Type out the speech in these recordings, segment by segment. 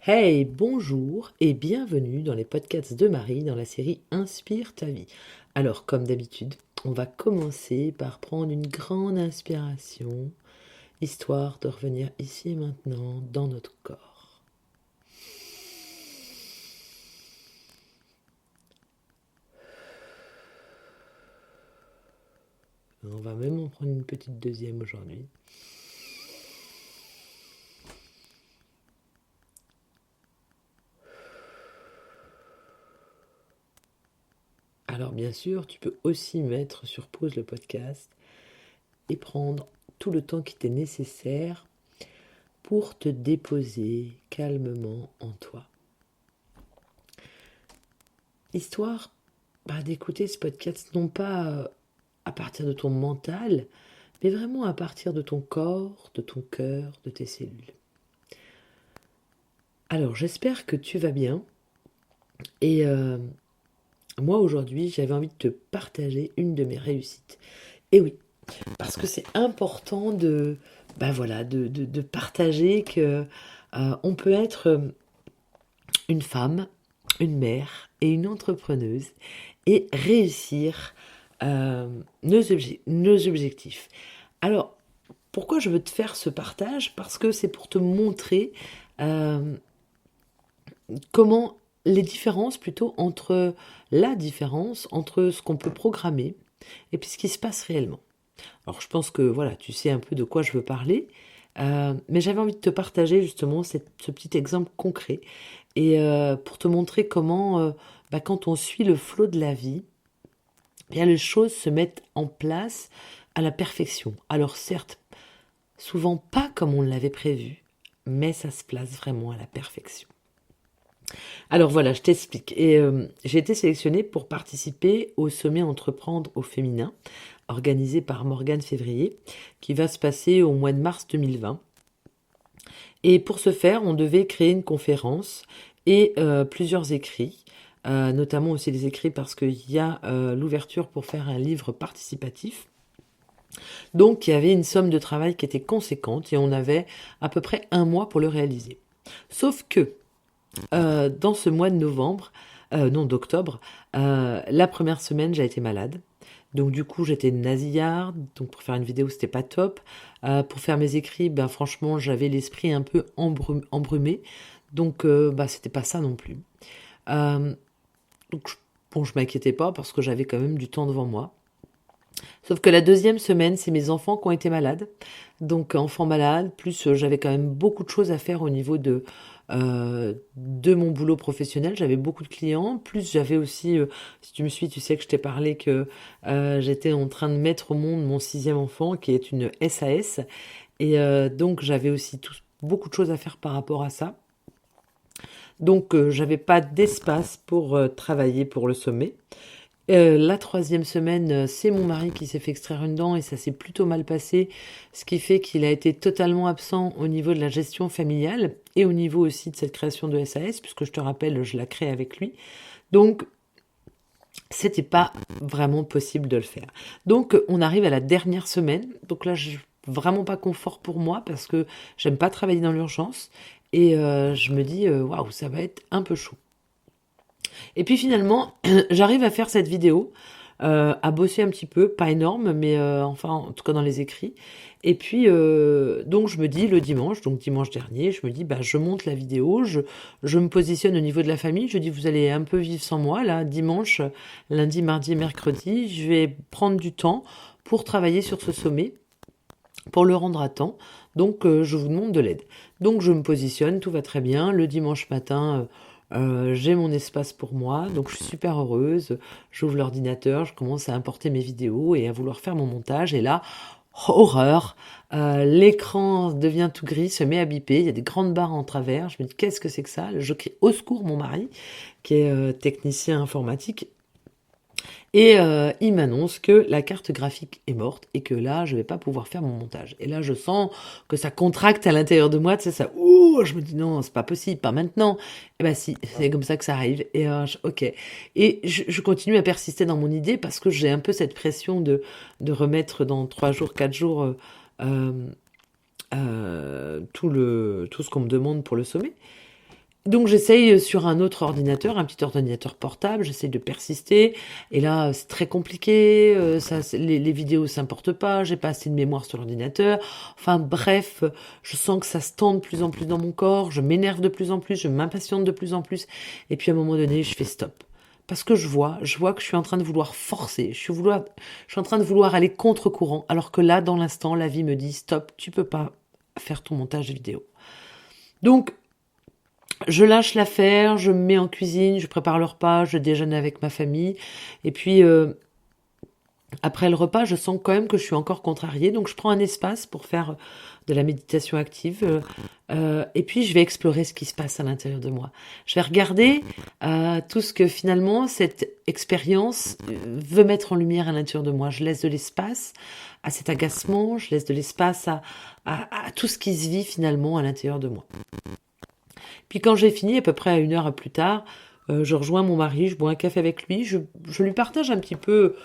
Hey, bonjour et bienvenue dans les podcasts de Marie dans la série Inspire ta vie. Alors, comme d'habitude, on va commencer par prendre une grande inspiration, histoire de revenir ici et maintenant dans notre corps. On va même en prendre une petite deuxième aujourd'hui. Alors, bien sûr, tu peux aussi mettre sur pause le podcast et prendre tout le temps qui t'est nécessaire pour te déposer calmement en toi. Histoire d'écouter ce podcast non pas à partir de ton mental, mais vraiment à partir de ton corps, de ton cœur, de tes cellules. Alors j'espère que tu vas bien et moi aujourd'hui j'avais envie de te partager une de mes réussites. Et oui, parce que c'est important de partager que on peut être une femme, une mère et une entrepreneuse et réussir nos objectifs. Alors, pourquoi je veux te faire ce partage? Parce que c'est pour te montrer euh, comment les différences, plutôt entre la différence entre ce qu'on peut programmer et puis ce qui se passe réellement. Alors, je pense que voilà, tu sais un peu de quoi je veux parler, mais j'avais envie de te partager justement ce petit exemple concret et pour te montrer comment, quand on suit le flot de la vie, bien les choses se mettent en place à la perfection. Alors certes, souvent pas comme on l'avait prévu, mais ça se place vraiment à la perfection. Alors voilà, je t'explique. Et j'ai été sélectionnée pour participer au sommet Entreprendre au féminin, organisé par Morgane Février, qui va se passer au mois de mars 2020. Et pour ce faire, on devait créer une conférence et plusieurs écrits, notamment aussi des écrits parce qu'il y a l'ouverture pour faire un livre participatif. Donc il y avait une somme de travail qui était conséquente et on avait à peu près un mois pour le réaliser. Sauf que dans ce mois de novembre, non d'octobre, la première semaine j'ai été malade. Donc du coup j'étais nasillarde, donc pour faire une vidéo c'était pas top. Pour faire mes écrits, ben franchement j'avais l'esprit un peu embrumé, donc c'était pas ça non plus. Euh, donc bon je m'inquiétais pas parce que j'avais quand même du temps devant moi. Sauf que la deuxième semaine, c'est mes enfants qui ont été malades. Donc, enfants malades, plus j'avais quand même beaucoup de choses à faire au niveau de mon boulot professionnel. J'avais beaucoup de clients. Plus j'avais aussi, si tu me suis, tu sais que je t'ai parlé que j'étais en train de mettre au monde mon sixième enfant, qui est une SAS. Et donc, j'avais aussi beaucoup de choses à faire par rapport à ça. Donc, j'avais pas d'espace pour travailler pour le sommet. La troisième semaine, c'est mon mari qui s'est fait extraire une dent et ça s'est plutôt mal passé, ce qui fait qu'il a été totalement absent au niveau de la gestion familiale et au niveau aussi de cette création de SAS, puisque je te rappelle, je la crée avec lui. Donc, c'était pas vraiment possible de le faire. Donc, on arrive à la dernière semaine. Donc là, vraiment pas confort pour moi parce que j'aime pas travailler dans l'urgence et je me dis, waouh, ça va être un peu chaud. Et puis finalement, j'arrive à faire cette vidéo, à bosser un petit peu, pas énorme, mais enfin, en tout cas dans les écrits. Et puis, donc je me dis le dimanche, donc dimanche dernier, je me dis, je monte la vidéo, je me positionne au niveau de la famille, je dis, vous allez un peu vivre sans moi, là, dimanche, lundi, mardi et mercredi, je vais prendre du temps pour travailler sur ce sommet, pour le rendre à temps. Donc, je vous demande de l'aide. Donc, je me positionne, tout va très bien. Le dimanche matin, j'ai mon espace pour moi, donc je suis super heureuse. J'ouvre l'ordinateur, je commence à importer mes vidéos et à vouloir faire mon montage. Et là, horreur, l'écran devient tout gris, se met à biper. Il y a des grandes barres en travers. Je me dis, qu'est-ce que c'est que ça? Je crie au secours mon mari, qui est technicien informatique. Et il m'annonce que la carte graphique est morte et que là, je vais pas pouvoir faire mon montage. Et là, je sens que ça contracte à l'intérieur de moi, tu sais, ça, ouh, je me dis non, c'est pas possible, pas maintenant. Et ben si, c'est comme ça que ça arrive. Et ok. Et je continue à persister dans mon idée parce que j'ai un peu cette pression de remettre dans 3 jours, 4 jours euh, tout ce qu'on me demande pour le sommet. Donc j'essaye sur un autre ordinateur, un petit ordinateur portable, j'essaye de persister. Et là, c'est très compliqué. Les vidéos s'importent pas. J'ai pas assez de mémoire sur l'ordinateur. Enfin bref, je sens que ça se tend de plus en plus dans mon corps. Je m'énerve de plus en plus. Je m'impatiente de plus en plus. Et puis à un moment donné, je fais stop. Parce que je vois que je suis en train de vouloir forcer. Je suis en train de vouloir aller contre-courant. Alors que là, dans l'instant, la vie me dit stop, tu peux pas faire ton montage vidéo. Donc, je lâche l'affaire, je me mets en cuisine, je prépare le repas, je déjeune avec ma famille. Et puis, après le repas, je sens quand même que je suis encore contrariée. Donc, je prends un espace pour faire de la méditation active. Et puis, je vais explorer ce qui se passe à l'intérieur de moi. Je vais regarder tout ce que finalement cette expérience veut mettre en lumière à l'intérieur de moi. Je laisse de l'espace à cet agacement, je laisse de l'espace à tout ce qui se vit finalement à l'intérieur de moi. Puis quand j'ai fini, à peu près à 1 heure plus tard, je rejoins mon mari, je bois un café avec lui, je lui partage un petit peu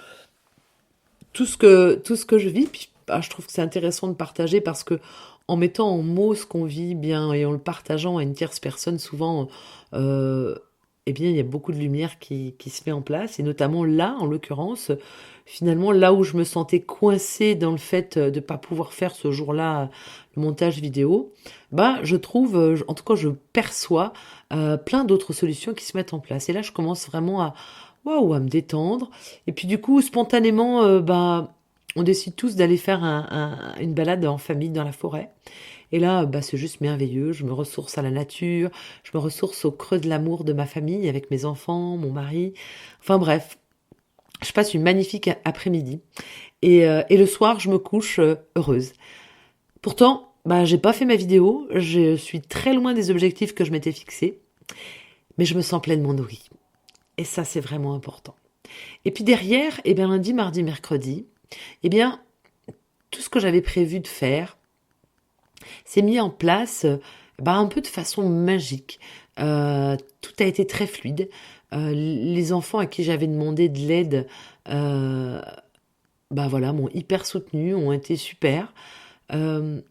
tout ce que je vis. Puis je trouve que c'est intéressant de partager parce que en mettant en mots ce qu'on vit bien et en le partageant à une tierce personne, souvent, euh, eh bien, il y a beaucoup de lumière qui se met en place. Et notamment là, en l'occurrence, finalement, là où je me sentais coincée dans le fait de ne pas pouvoir faire ce jour-là le montage vidéo, bah, je trouve, en tout cas, je perçois plein d'autres solutions qui se mettent en place. Et là, je commence vraiment waouh, à me détendre. Et puis du coup, spontanément, bah, on décide tous d'aller faire une balade en famille dans la forêt. Et là, bah, c'est juste merveilleux. Je me ressource à la nature, je me ressource au creux de l'amour de ma famille avec mes enfants, mon mari. Enfin bref, je passe une magnifique après-midi. Et le soir, je me couche heureuse. Pourtant, bah, j'ai pas fait ma vidéo. Je suis très loin des objectifs que je m'étais fixés, mais je me sens pleinement nourrie. Et ça, c'est vraiment important. Et puis derrière, eh bien, lundi, mardi, mercredi, eh bien, tout ce que j'avais prévu de faire s'est mis en place bah, un peu de façon magique. Tout a été très fluide. Les enfants à qui j'avais demandé de l'aide, euh, bah voilà, m'ont hyper soutenu, ont été super. Euh,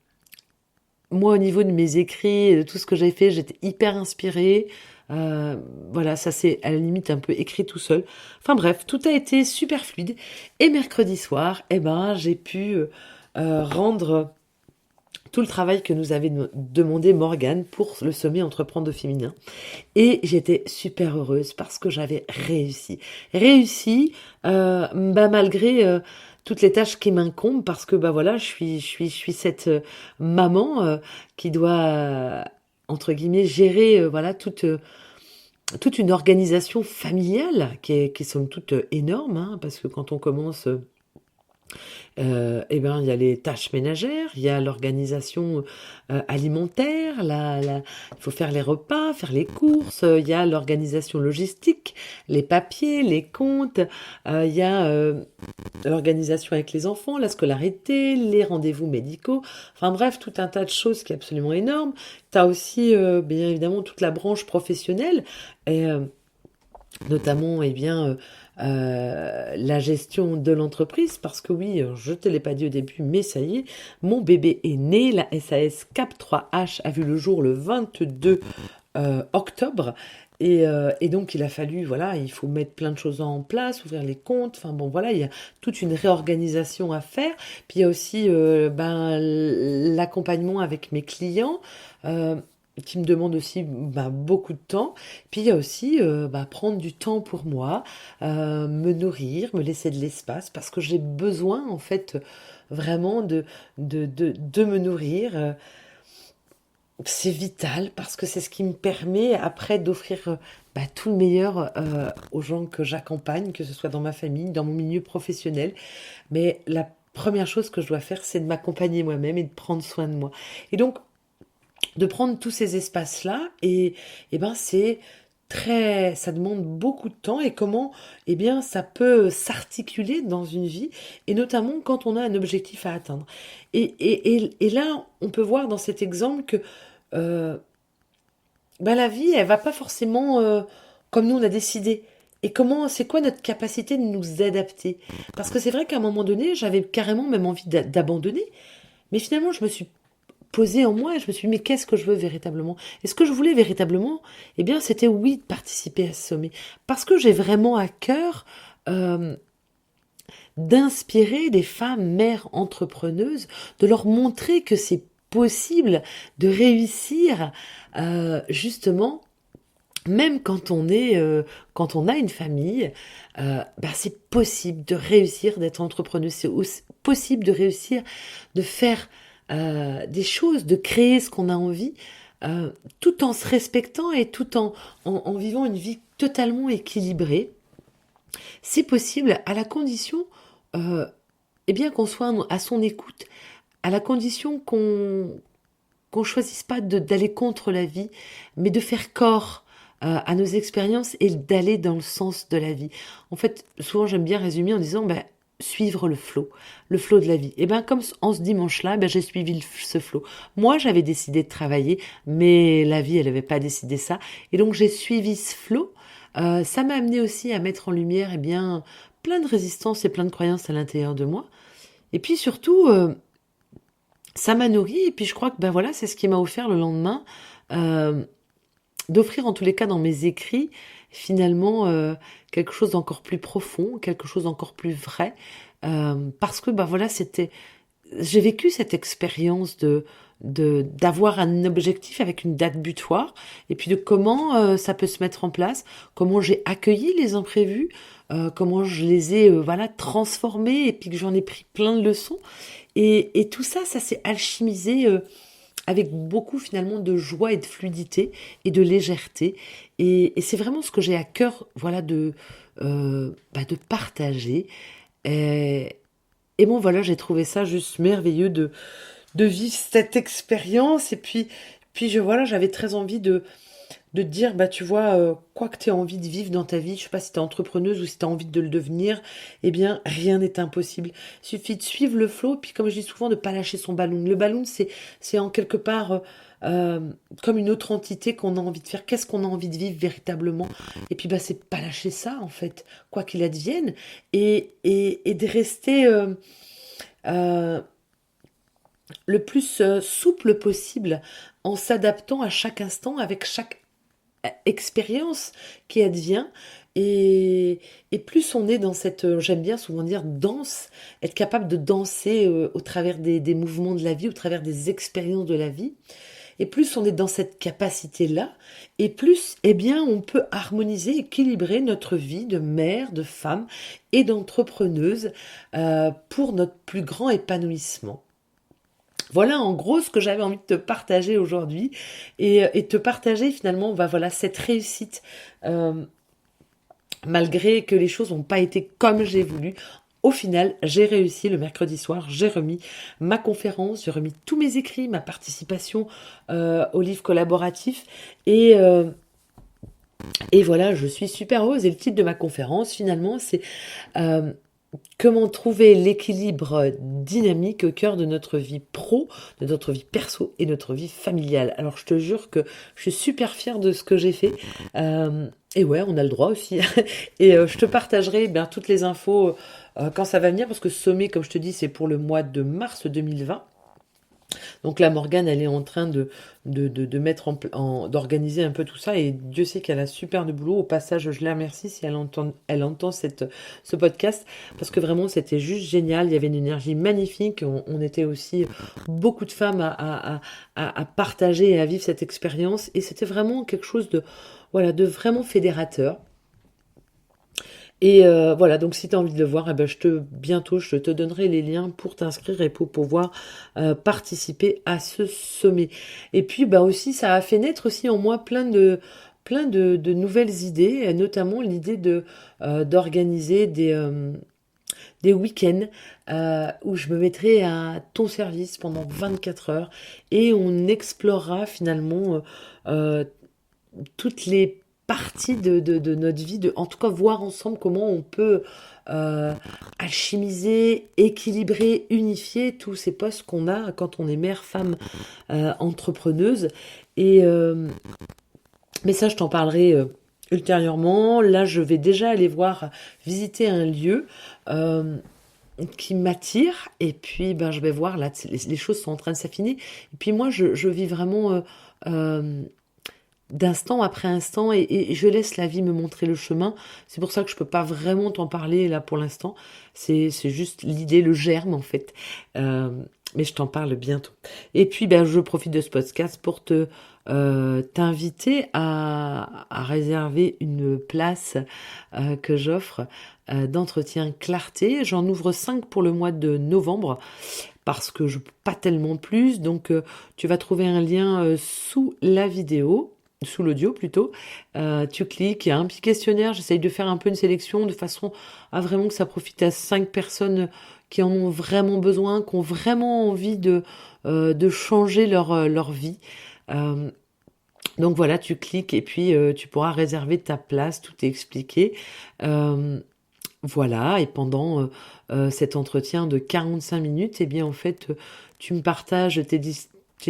Moi, au niveau de mes écrits et de tout ce que j'ai fait, j'étais hyper inspirée. Euh, voilà, ça c'est à la limite un peu écrit tout seul. Enfin bref, tout a été super fluide. Et mercredi soir, eh ben, j'ai pu rendre tout le travail que nous avait demandé Morgane pour le sommet Entreprendre au féminin. Et j'étais super heureuse parce que j'avais réussi. Réussi, bah, malgré toutes les tâches qui m'incombent, parce que bah voilà, je suis cette maman qui doit, entre guillemets, gérer voilà, toute une organisation familiale qui est somme toute énorme, hein, parce que quand on commence eh ben, il y a les tâches ménagères, il y a l'organisation alimentaire, il faut faire les repas, faire les courses, il y a l'organisation logistique, les papiers, les comptes, il y a l'organisation avec les enfants, la scolarité, les rendez-vous médicaux, enfin bref, tout un tas de choses qui est absolument énorme. Tu as aussi, bien évidemment, toute la branche professionnelle, et notamment eh bien, la gestion de l'entreprise, parce que oui, je ne te l'ai pas dit au début, mais ça y est, mon bébé est né, la SAS CAP3H a vu le jour le 22 octobre, et donc il a fallu, voilà, il faut mettre plein de choses en place, ouvrir les comptes, enfin bon voilà, il y a toute une réorganisation à faire, puis il y a aussi ben, l'accompagnement avec mes clients, euh, qui me demande aussi bah, beaucoup de temps. Puis il y a aussi bah, prendre du temps pour moi, me nourrir, me laisser de l'espace, parce que j'ai besoin en fait vraiment de me nourrir. C'est vital parce que c'est ce qui me permet après d'offrir bah, tout le meilleur aux gens que j'accompagne, que ce soit dans ma famille, dans mon milieu professionnel. Mais la première chose que je dois faire, c'est de m'accompagner moi-même et de prendre soin de moi. Et donc, de prendre tous ces espaces-là et ben c'est ça demande beaucoup de temps et comment eh bien ça peut s'articuler dans une vie et notamment quand on a un objectif à atteindre. Et là, on peut voir dans cet exemple que euh, ben, la vie, elle va pas forcément comme nous on a décidé. Et comment, c'est quoi notre capacité de nous adapter? Parce que c'est vrai qu'à un moment donné, j'avais carrément même envie d'abandonner, mais finalement, je me suis posé en moi et je me suis dit, mais qu'est-ce que je veux véritablement? Et ce que je voulais véritablement, eh bien, c'était oui, de participer à ce sommet. Parce que j'ai vraiment à cœur euh, d'inspirer des femmes mères entrepreneuses, de leur montrer que c'est possible de réussir justement même quand on a une famille, c'est possible de réussir d'être entrepreneur. C'est aussi possible de réussir de faire des choses, de créer ce qu'on a envie, tout en se respectant et tout en vivant une vie totalement équilibrée. C'est possible à la condition, euh, eh bien, qu'on soit à son écoute, à la condition qu'on choisisse pas d'aller contre la vie, mais de faire corps à nos expériences et d'aller dans le sens de la vie. En fait, souvent j'aime bien résumer en disant suivre le flot de la vie. Et bien comme en ce dimanche-là, j'ai suivi ce flot. Moi, j'avais décidé de travailler, mais la vie, elle n'avait pas décidé ça. Et donc j'ai suivi ce flot. Ça m'a amené aussi à mettre en lumière plein de résistances et plein de croyances à l'intérieur de moi. Et puis surtout, ça m'a nourri et puis je crois que c'est ce qui m'a offert le lendemain euh, d'offrir en tous les cas dans mes écrits finalement quelque chose d'encore plus profond, quelque chose d'encore plus vrai parce que c'était j'ai vécu cette expérience d'avoir un objectif avec une date butoir et puis de comment ça peut se mettre en place, comment j'ai accueilli les imprévus, comment je les ai transformés et puis que j'en ai pris plein de leçons et tout ça, ça s'est alchimisé avec beaucoup finalement de joie et de fluidité et de légèreté. Et c'est vraiment ce que j'ai à cœur, de partager. Et, et bon, voilà, j'ai trouvé ça juste merveilleux de vivre cette expérience. Et puis j'avais très envie de te dire, tu vois, quoi que tu aies envie de vivre dans ta vie, je sais pas si tu es entrepreneuse ou si tu as envie de le devenir, eh bien, rien n'est impossible. Il suffit de suivre le flow, puis comme je dis souvent, de pas lâcher son ballon. Le ballon, c'est en quelque part comme une autre entité qu'on a envie de faire. Qu'est-ce qu'on a envie de vivre véritablement? Et puis, c'est pas lâcher ça, en fait, quoi qu'il advienne, et de rester euh, le plus souple possible en s'adaptant à chaque instant, avec chaque expérience qui advient. Et plus on est dans cette, j'aime bien souvent dire, danse, être capable de danser au travers des mouvements de la vie, au travers des expériences de la vie, et plus on est dans cette capacité-là, et plus, on peut harmoniser, équilibrer notre vie de mère, de femme et d'entrepreneuse pour notre plus grand épanouissement. Voilà en gros ce que j'avais envie de te partager aujourd'hui et te partager finalement cette réussite malgré que les choses n'ont pas été comme j'ai voulu. Au final, j'ai réussi le mercredi soir, j'ai remis ma conférence, j'ai remis tous mes écrits, ma participation au livre collaboratif et voilà, je suis super heureuse. Et le titre de ma conférence finalement c'est euh, comment trouver l'équilibre dynamique au cœur de notre vie pro, de notre vie perso et notre vie familiale. Alors je te jure que je suis super fière de ce que j'ai fait. Et ouais, on a le droit aussi. Et je te partagerai toutes les infos quand ça va venir, parce que ce sommet, comme je te dis, c'est pour le mois de mars 2020. Donc là, Morgane, elle est en train de mettre d'organiser un peu tout ça. Et Dieu sait qu'elle a super de boulot. Au passage, je la remercie si elle entend ce podcast. Parce que vraiment, c'était juste génial. Il y avait une énergie magnifique. On était aussi beaucoup de femmes à partager et à vivre cette expérience. Et c'était vraiment quelque chose de vraiment fédérateur. Et voilà, donc si tu as envie de le voir, bientôt je te donnerai les liens pour t'inscrire et pour pouvoir participer à ce sommet. Et puis aussi, ça a fait naître aussi en moi plein de nouvelles idées, notamment l'idée d'organiser des week-ends où je me mettrai à ton service pendant 24 heures et on explorera finalement toutes les parties de notre vie, en tout cas voir ensemble comment on peut alchimiser, équilibrer, unifier tous ces postes qu'on a quand on est mère, femme, entrepreneuse. Mais ça, je t'en parlerai ultérieurement. Là, je vais déjà aller visiter un lieu. qui m'attire. Et puis, ben, je vais voir, là, les choses sont en train de s'affiner. Et puis moi, je vis vraiment euh, d'instant après instant et je laisse la vie me montrer le chemin. C'est pour ça que je peux pas vraiment t'en parler là pour l'instant. C'est juste l'idée, le germe en fait. Euh, mais je t'en parle bientôt. Et puis ben, je profite de ce podcast pour te t'inviter à réserver une place que j'offre d'entretien clarté. J'en ouvre 5 pour le mois de novembre parce que je peux pas tellement plus. Donc tu vas trouver un lien sous la vidéo sous l'audio plutôt, tu cliques, il y a un petit questionnaire, j'essaye de faire un peu une sélection de façon à vraiment que ça profite à 5 personnes qui en ont vraiment besoin, qui ont vraiment envie de changer leur vie. Euh, donc voilà, tu cliques et puis tu pourras réserver ta place, tout est expliqué. Euh, voilà, et pendant cet entretien de 45 minutes, eh bien en fait, tu me partages tes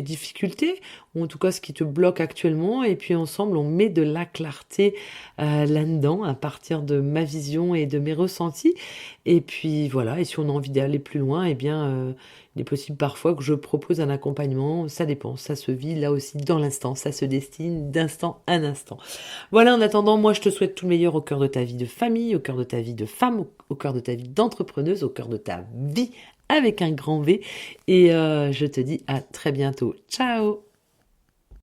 difficultés, ou en tout cas ce qui te bloque actuellement, et puis ensemble on met de la clarté là-dedans à partir de ma vision et de mes ressentis. Et puis voilà, et si on a envie d'aller plus loin, eh bien il est possible parfois que je propose un accompagnement, ça dépend, ça se vit là aussi dans l'instant, ça se destine d'instant à instant. Voilà, en attendant, moi je te souhaite tout le meilleur au cœur de ta vie de famille, au cœur de ta vie de femme, au cœur de ta vie d'entrepreneuse, au cœur de ta vie avec un grand V. Et je te dis à très bientôt. Ciao!